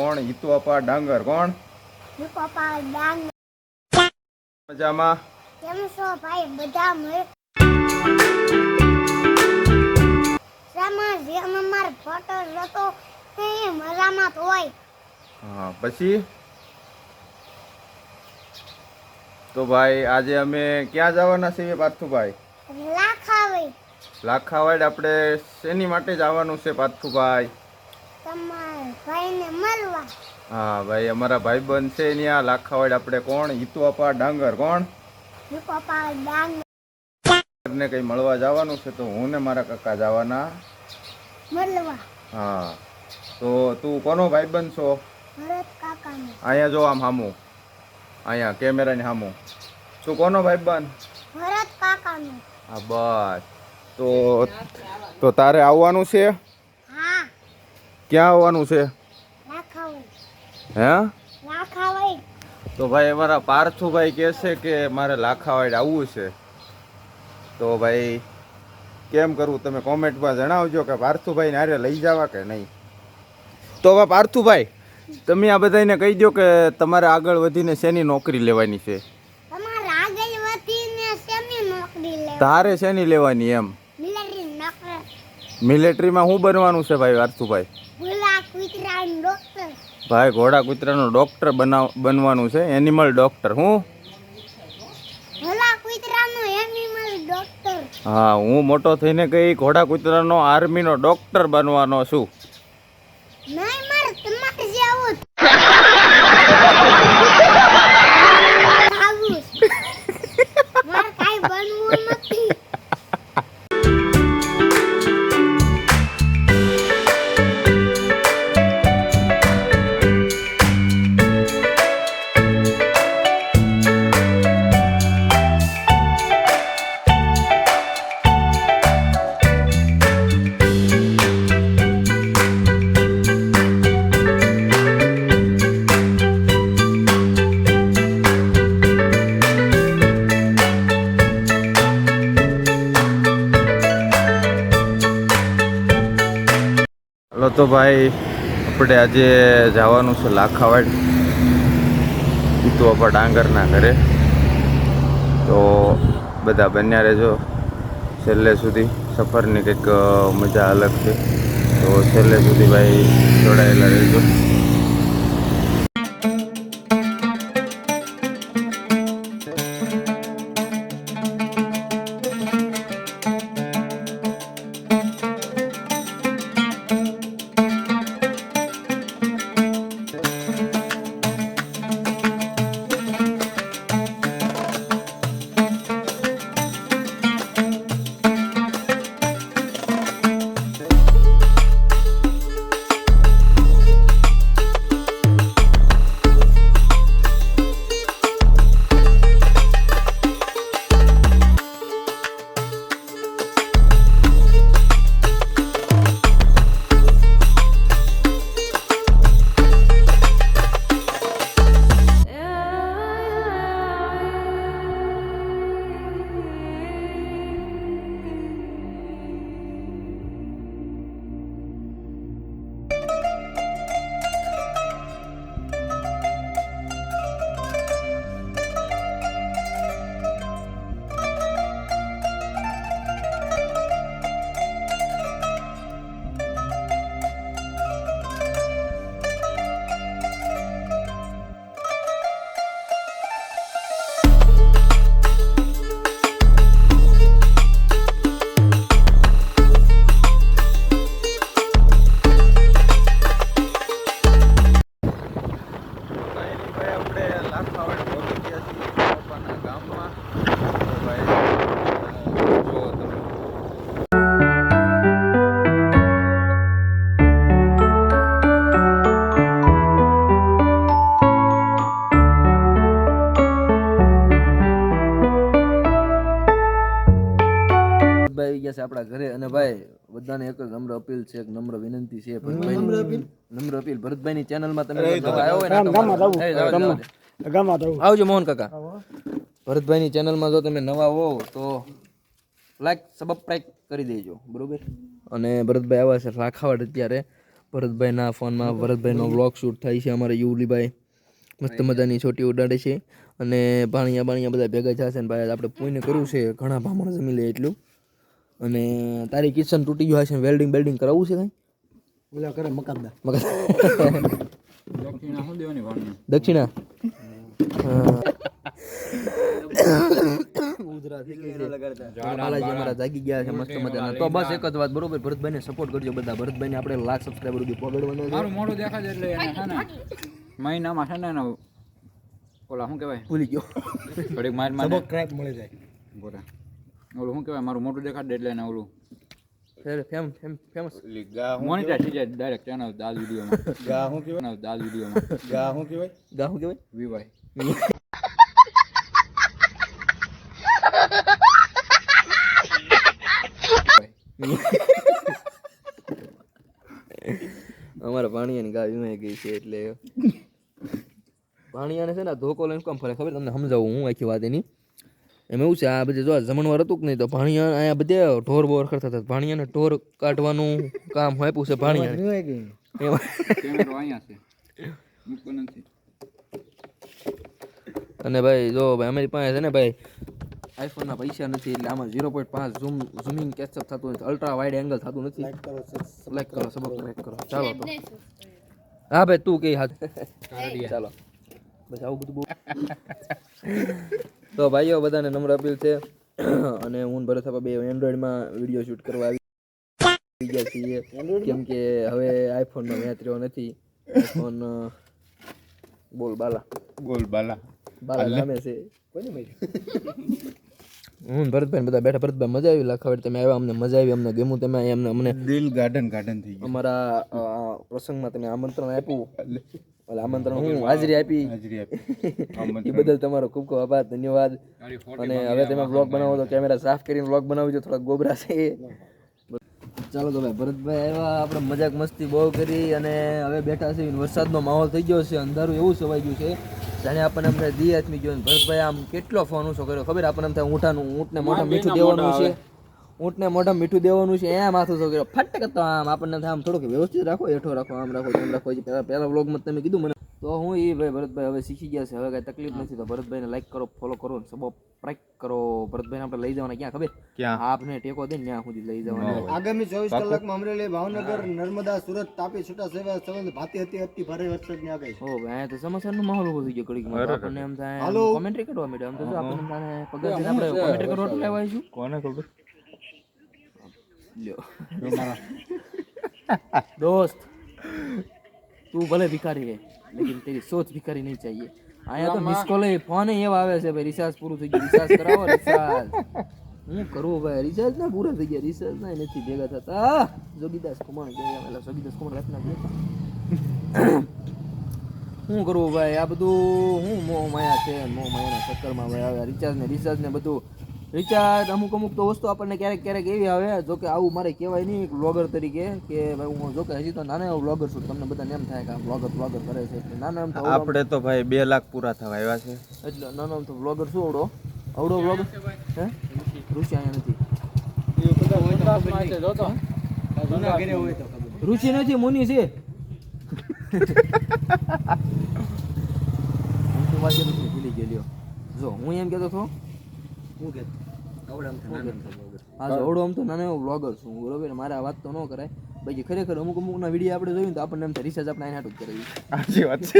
કોણ? હિતુ અપા ડાંગર. કોણ? હિતુ અપા ડાંગર. મજામાં? કેમ છો ભાઈ? બધા સામા જે અમાર ફોટો જોતો તે મજામાં હોય. હા, પછી તો ભાઈ આજે અમે ક્યાં જવાના છીએ પાર્થુભાઈ? લાખાવાડ. લાખાવાડ આપણે શેની માટે જવાનું છે પાર્થુભાઈ? તમારા ભાઈને મળવા. હા ભાઈ, અમારા ભાઈબંધ છે ત્યાં લાખાવાડ. આપણે કોણ? હિતુ અપા ડાંગર. કોણ? હિતુ અપા ડાંગર ને કઈ મળવા જવાનું છે, તો હું ને મારા કાકા જવાના મળવા. હા, તો તું કોનો ભાઈબંધ છો? ભરત કાકાનો. અહીંયા જો આમ સામું, અહીંયા કેમેરાની સામું. તું કોનો ભાઈબંધ? ભરત કાકાનો. હા બસ. તો તારે આવવાનું છે? હા. ક્યાં આવવાનું છે? લાખાવાડ. હે? લાખાવાડ. તો ભાઈ અમારા પાર્થુભાઈ કહે છે કે મારે લાખાવાડ આવવું છે. તો ભાઈ કેમ કરવું તમે કોમેન્ટમાં જણાવજો કે પાર્થુભાઈને હારે લઈ જવા કે નહીં. તો હવે પાર્થુભાઈ તમે આ બધાને કહી દો કે તમારે આગળ વધીને શેની નોકરી લેવાની છે? તમારે આગળ વધીને શેની નોકરી લેવાની? તારે શેની લેવાની એમ? મિલિટરી નોકરી. મિલિટરીમાં શું બનવાનું છે ભાઈ પાર્થુભાઈ? ઘોડા કૂતરાનો ડોક્ટર. ભાઈ ઘોડા કૂતરાનો ડોક્ટર બનવાનું છે. Animal doctor. હું ઘોડા કૂતરાનો એનિમલ ડોક્ટર. હા, હું મોટો થઈને કઈ ઘોડા કૂતરાનો આર્મીનો ડોક્ટર બનવાનો છું. નહીં મારે તમારે જેવું મારે કાંઈ બનવું નથી. હલો તો ભાઈ આપણે આજે જવાનું છે લાખાવાડ હિતુ અપા ડાંગરના ઘરે. તો બધા બન્યા રહેજો છેલ્લે સુધી. સફરની કંઈક મજા અલગ છે, તો છેલ્લે સુધી ભાઈ જોડાયેલા રહેજો. આવી ગયા છે આપણા ઘરે. અને ભાઈ બધાને એક જ નમ્ર અપીલ છે, એક નમ્ર વિનંતી છે. નમ્ર અપીલ ભરતભાઈ ની ચેનલ માં તમે આવ્યો હોય આવજો મોહન કાકા. ભરતભાઈ ની ચેનલ માં જો તમે નવા હો તો લાઈક સબસ્ક્રાઇબ કરી દેજો, બરોબર. અને ભરતભાઈ આવ્યા છે લાખાવાડ અત્યારે. ભરતભાઈના ફોનમાં ભરતભાઈનો વ્લોગ શૂટ થાય છે. અમારે યુવલીભાઈ મસ્ત મજાની છોટી ઉડાડે છે અને ભાણિયા બધા ભેગા થશે ને ભાઈ આપણે પુણ્ય કરવું છે ઘણા ભામણ જમી લે એટલું. અને તારી કિચન તૂટી ગયું હશે, વેલ્ડિંગ બેલ્ડિંગ કરાવવું છે કાંઈ? ઓલા કરે મકાનદાર દક્ષિણા બાલાજી અમારા જાગી ગયા છે મસ્ત મજાના. તો બસ એક જ વાત, બરોબર, ભરતભાઈને સપોર્ટ કરજો બધા. ભરતભાઈને આપણે લાખ સબસ્ક્રાઈબર સુધી પહોંચાડવાનો છે. મારું મોઢું દેખાય એટલે એને છે ને મહિનામાં છે ને એનો ઓલા શું કહેવાય ભૂલી ગયો. ઘડીક માર માર ક્રેક મળી જાય. બોરા ઓલું શું કહેવાય મારું મોઢું દેખાડે એટલે એને ઓલું ફેમસ મોનિટાઈઝ થઈ જાય ડાયરેક્ટ ચેનલ દાલ વિડીયોમાં. ગા શું કહેવાય? દાલ વિડીયોમાં ગા શું કહેવાય? ગા શું કહેવાય? વિવાય અમારા ભાણિયાની ગા વીમાઈ ગઈ છે એટલે ભાણિયાને છે ને ધોકો લઈને કામ ફરે ખબર તમને સમજાવું હું આખી વાત એની. એમ એવું છે આ બધે જો જમણવાર હતું કે નહીં તો ભાણિયા અહીંયા બધે ઢોર બોર કરતા હતા. ભાણિયાને ઢોર કાઢવાનું કામ આપ્યું છે ભાણિયાને. કેમેરો અહીંયા છે મૂકો નથી. અને ભાઈ જો ભાઈ અમારી પાસે છે ને ભાઈ આઈફોનના પૈસા નથી એટલે આમાં 0.5 ઝૂમિંગ કેચઅપ થતું નથી, અલ્ટ્રા વાઇડ એંગલ થતું નથી. લાઈક કરો, સબસ્ક્રાઇબ કરો. ચાલો તો હા ભાઈ તું કે હાથ ચાલો બસ આવું બધું બહુ. તો ભાઈઓ બધાને નમ્ર અપીલ છે અને હું ભરત બે એન્ડ્રોઈડમાં વિડીયો શૂટ કરવા આવી ગયા છીએ કેમ કે હવે આઈફોનમાં મેચ રહ્યો નથી. આઈફોન બોલ બાલા સામે છે. હું ભરતભાઈ બધા બેઠા. ભરતભાઈ મજા આવી લાખાવડ તમે આવ્યા, અમને મજા આવી, અમને ગમ્યું તમે અમને દિલ ગાર્ડન થઈ ગયું. અમારા પ્રસંગમાં તમે આમંત્રણ આપ્યું, આમંત્રણ હું હાજરી આપી એ બદલ તમારો ખૂબ ખૂબ આભાર, ધન્યવાદ. અને હવે તમે વ્લોગ બનાવો તો કેમેરા સાફ કરીને વ્લોગ બનાવજો, થોડાક ગોબરા છે. ચાલો તો ભાઈ ભરતભાઈ આવ્યા, આપણે મજાક મસ્તી બહુ કરી અને હવે બેઠા છે. વરસાદનો માહોલ થઈ ગયો છે, અંધારું એવું સવાઈ ગયું છે જાણે આપણને અમને દી આથમી ગયો. ભરતભાઈ આમ કેટલો ફોન ઊંચો કર્યો ખબર? આપણને એમ થાય ઊંટને મોઢા મીઠું દેવાનું છે, ઊંટને મોઢા મીઠું દેવાનું છે, એમ માથું કર્યો ફટ કરતો આમ. આપણને આમ થોડુંક વ્યવસ્થિત રાખો, હેઠો રાખો, આમ રાખો, તેમ રાખો. પહેલા વ્લોગમાં તમે કીધું મને તો હું એ ભાઈ ભરતભાઈ હવે શીખી ગયા છે, હવે કાંઈ તકલીફ નથી. તો ભરતભાઈને લાઈક કરો, ફોલો કરો, સબસ્ક્રાઇબ કરો. ભરતભાઈને આપણે લઈ જવાના ક્યાં ખબર? ક્યાં? આપને ટેકો દે ત્યાં સુધી લઈ જવાના. આગામી 24 કલાકમાં અમરેલી, ભાવનગર, નર્મદા, સુરત, તાપી, છૂટા સેવા સંબંધ ભાતી હતી અતિ ભારે વરસાદની આગાહી. ઓ ભાઈ તો સમાચારનો માહોલ ઉભો થઈ ગયો ઘડીકમાં. તો આપણને એમ થાય કોમેન્ટ્રી કરવા માંડ્યા. આમ તો જો આપણને એમ થાય પગારથી આપણે કોમેન્ટ્રી કરવા તો લેવા આવીશું. કોને ખબર? લ્યો दोस्त तू भले भिखारी है लेकिन तेरी सोच भिखारी नहीं चाहिए. आया तो मिस कॉल फोन एवा આવે છે ભાઈ, રિચાર્જ પૂરું થઈ ગયું, રિચાર્જ કરાવો રિચાર્જ. હું કરું ભાઈ રિચાર્જ ના પૂરા થઈ ગયા, રિચાર્જ ના નથી ભેગા થતા. જોગીદાસ કુમાર ગયા પેલા જોગીદાસ કુમાર રાતના ગયા. હું કરું ભાઈ આ બધું હું મોહ માયા છે, મોહ માયાના ચક્કરમાં ભાઈ આવે રિચાર્જ ને બધું. રિચાર્જ અમુક તો વસ્તુ આપણને ક્યારેક એવી આવે, જો કે આવું મારે કહેવાય નહીં વ્લોગર તરીકે કે ભાઈ હું જો કે હજી તો નાના એવો વ્લોગર છું. તમને બધાને એમ થાય કે આ વ્લોગર કરે છે એટલે નાના એમ તો આપણે તો ભાઈ 2 લાખ પૂરા થવા આવ્યા છે એટલે નાનો એમ તો વ્લોગર શું અવડો વ્લોગર હે ઋષિ અહીંયા નથી. ઋષિ નથી, મુનિ છે. ભૂલી ગયો. જો હું એમ કહેતો હતો હા અવડો આમ તો નાનો એવો વ્લોગર છું બરોબર. મારે આ વાત તો ન કરાય. બાકી ખરેખર અમુક ના વિડીયો આપણે જોયું તો આપણને એમ થાય રિસર્ચ આપણે હાટું જ કરાવી. સાચી વાત છે.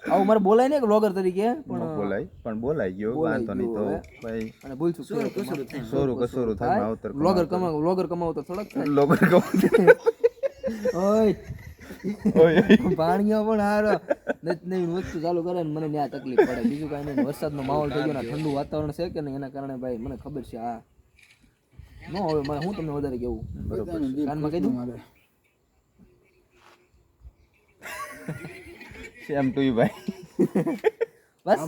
આવું મારે બોલાય ને વ્લોગર તરીકે પણ બોલાઈ ગયો વાંધો નહીં તો ભાઈ. અને ભૂલ છું કસૂરું થાય માવતર વ્લોગર કમાવો તો થોડાક થાય. લોગર ઓય પાણીઓ પણ હારો નવી વસ્તુ ચાલુ કરે ને મને ત્યાં તકલીફ પડે, બીજું કાંઈ નહીં. વરસાદનો માહોલ થઈ ગયો ને ઠંડુ વાતાવરણ છે કે નહીં એના કારણે ભાઈ મને ખબર છે આ ન હવે મને હું તમને વધારે કેવું કાનમાં કહી દઉં સેમ ટુ યુ ભાઈ. બસ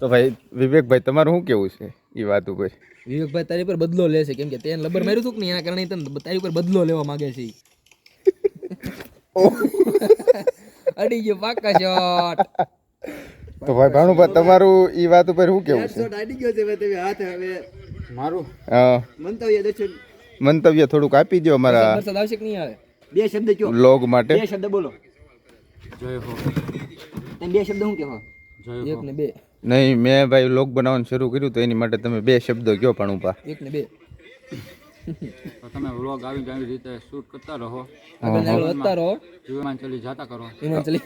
તો ભાઈ વિવેકભાઈ તમારું શું કેવું છે એ વાત ઉપર? વિવેકભાઈ તારી પર બદલો લે છે કેમ કે તેને લબર માર્યું હતું ને એના કારણે તારી ઉપર બદલો લેવા માંગે છે. અડી ગયો પાકા શોટ. તો ભાઈ ભાનુભા તમારું ઈ વાત ઉપર શું કેવું છે? શોટ અડી ગયો છે ભાઈ. તમે હાથ હવે મારું હા મંતવ્ય દર્શન મંતવ્ય થોડુંક આપી દો અમારા વરસાદ આવશે કે નહીં આવે? બે શબ્દ કયો, વ્લોગ માટે. બે શબ્દ બોલો. જય હો તમે બે શબ્દ શું કહેવો? જય એક હો ને બે, નહીં, મેં ભાઈ વ્લોગ બનાવવાનું શરૂ કર્યું તો એની માટે તમે 2 શબ્દો કયો પણ ઉપા. એક ને બે. તો તમે વ્લોગ આવી રીતે શૂટ કરતા રહો, આગળ ને આગળ વધતા રહો. હિમાચલી જાતા કરો. હિમાચલી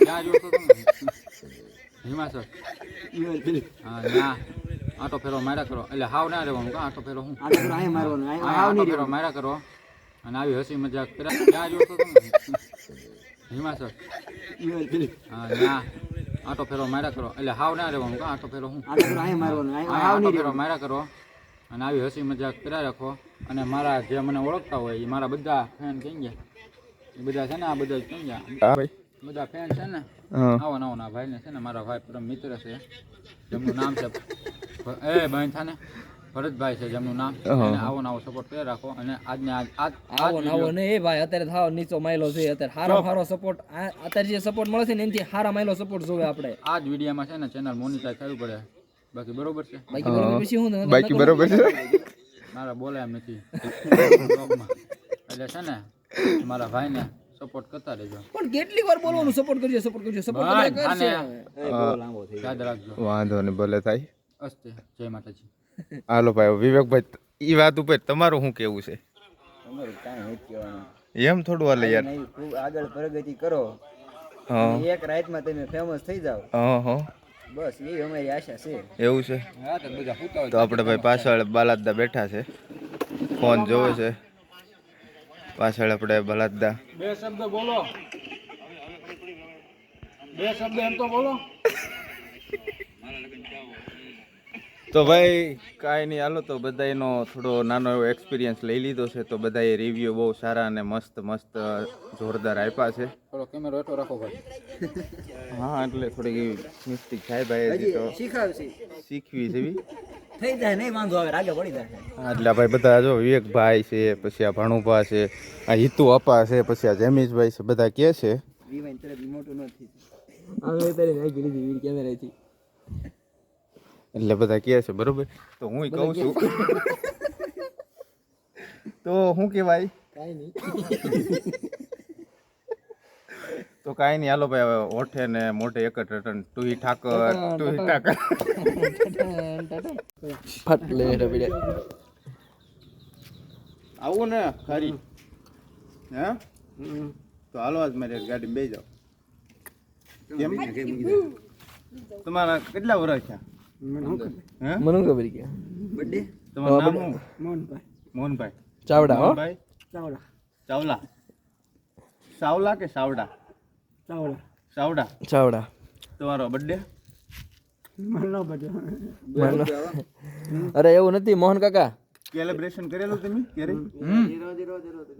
ક્યાં જો છો તમે? હિમાચલ. હા ના આટો ફેરો માર્યા કરો, એટલે હાવ ના રહેવાનું કા આટો ફેરો હું આ તો આય મારવાનું, આય આવ આટો નહીં ફેરો રહેવાનું. માર્યા કરો અને આવી હસી મજાક કર્યા. ક્યાં જો છો તમે? હિમાચલ. હા ના આટો ફેરો માર્યા કરો, એટલે હાવ ના રહેવાનું કા આટો ફેરો હું આ તો આય મારવાનું, આય આવ આટો નહીં ફેરો રહેવાનું. માર્યા કરો અને આવી હસી મજાક કર્યા રાખો. અને મારા જે મને ઓળખતા હોય એ મારા બધા ફેન કહી ગયા, એ બધા છે ને આ બધા કહી ગયા, હા ભાઈ. બધા ફેન છે ને હા. આવો નવો ના ભાઈ ને છે ને મારા ભાઈ પરમ મિત્ર છે, જેમનું નામ છે એ બહેન થાને ભરતભાઈ છે જેમનું નામ. એને આવો નવો સપોર્ટ કરી રાખો. અને આજને આજ આવો ને આવો ને એ ભાઈ અત્યારે થાવ નીચો માયલો છે, અત્યારે હારો સપોર્ટ, અત્યારે જે સપોર્ટ મળે છે ને એનાથી હારા માયલો સપોર્ટ જોવે આપણે. આ જ વિડીયોમાં છે ને ચેનલ મોનિટાઈઝ થવી પડે, બાકી બરોબર છે. બાકી બરોબર પછી હું ને બાકી બરોબર છે. મારા બોલે એમ નથી બ્લોગમાં. એટલે છે ને મારા ભાઈને સપોર્ટ કરતા રહેજો. પણ કેટલી વાર બોલવાનું સપોર્ટ કરજો સપોર્ટ કરજો સપોર્ટ ભાઈ, કરશે. યાદ રાખજો. વાંધો નહીં, ભલે થાય. અસ્તે જય માતાજી. હાલો ભાઈ વિવેકભાઈ, એ વાત ઉપર તમારું શું કેવું છે? તમારું કાંઈ નથી કહેવાનું. એમ થોડું હાલે યાર. નહીં, ખૂબ આગળ પ્રગતિ કરો હા અને એક રાતમાં તમે ફેમસ થઈ જાઓ, હા હા બસ એ અમારી આશા છે. એવું છે. હા તો બધા સૂતા હોય તો આપણે ભાઈ પાછળ બાલાદા બેઠા છે, ફોન જોવે છે. પાછળ આપણે બાલાદા. બે શબ્દ બોલો, બે શબ્દ એમ તો બોલો. તો ભાઈ કાંઈ નહીં, હાલો તો બધાનો થોડો નાનો એવો એક્સપિરિયન્સ લઈ લીધો છે. તો બધાએ રિવ્યૂ બહુ સારા અને મસ્ત મસ્ત જોરદાર આપ્યા છે. થોડો કેમેરો હેઠો રાખો ભાઈ. હા એટલે થોડીક એવી મિસ્ટેક થાય ભાઈ, હજી તો શીખાવશે, શીખવી જેવી. થઈ જાય, નહીં વાંધો આવે, રાગે પડી જાય. હા, એટલે આ ભાઈ બધા જો વિવેકભાઈ છે, પછી આ ભાણુભા છે, આ હિતુ અપા છે, પછી આ જમીશભાઈ છે, બધા કે છે. રીવાઈન તરફ મોટું નથી. હવે તારે નાખી દીધી કેમેરાથી. એટલે બધા કહે છે બરોબર. તો હું કહું છું તો શું કહેવાય, કાઈ નહીં. તો કાંઈ નહીં, હાલો ભાઈ હવે ઓઠે ને મોઢે એક જ રટન ટુહી ઠાકર ટુહી ઠાકર. ફટ લે રબીડે. આવું ને ખરી હે તો હાલો આજ મારી ગાડી બેસી જાઓ. કેમ તમારા કેટલા વર્ષ થયા? હે મને ખબર કે બર્થડે તમારું નામ શું? મોહનભાઈ મોહનભાઈ ચાવડા હો. મોહનભાઈ ચાવડા ચાવલા. સાવલા કે સાવડા? ચાવડા સાવડા. ચાવડા. તમારો બર્થડે? મારો બધો અરે એવું નથી મોહન કાકા. સેલિબ્રેશન કરેલું તમે ક્યારે?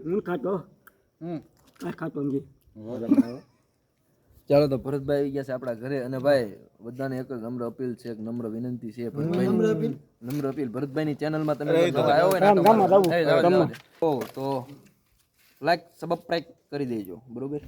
હું ખાતો હમ કાંઈ ખાતો નથી. ચાલો તો ભરતભાઈ આવી ગયા છે આપણા ઘરે. અને ભાઈ બધાને એક જ નમ્ર અપીલ છે, એક નમ્ર વિનંતી છે. નમ્ર અપીલ ભરતભાઈની ચેનલમાં તમે જોવા આવ્યો હોય ને તો લાઈક સબસ્ક્રાઇબ કરી દેજો બરોબર.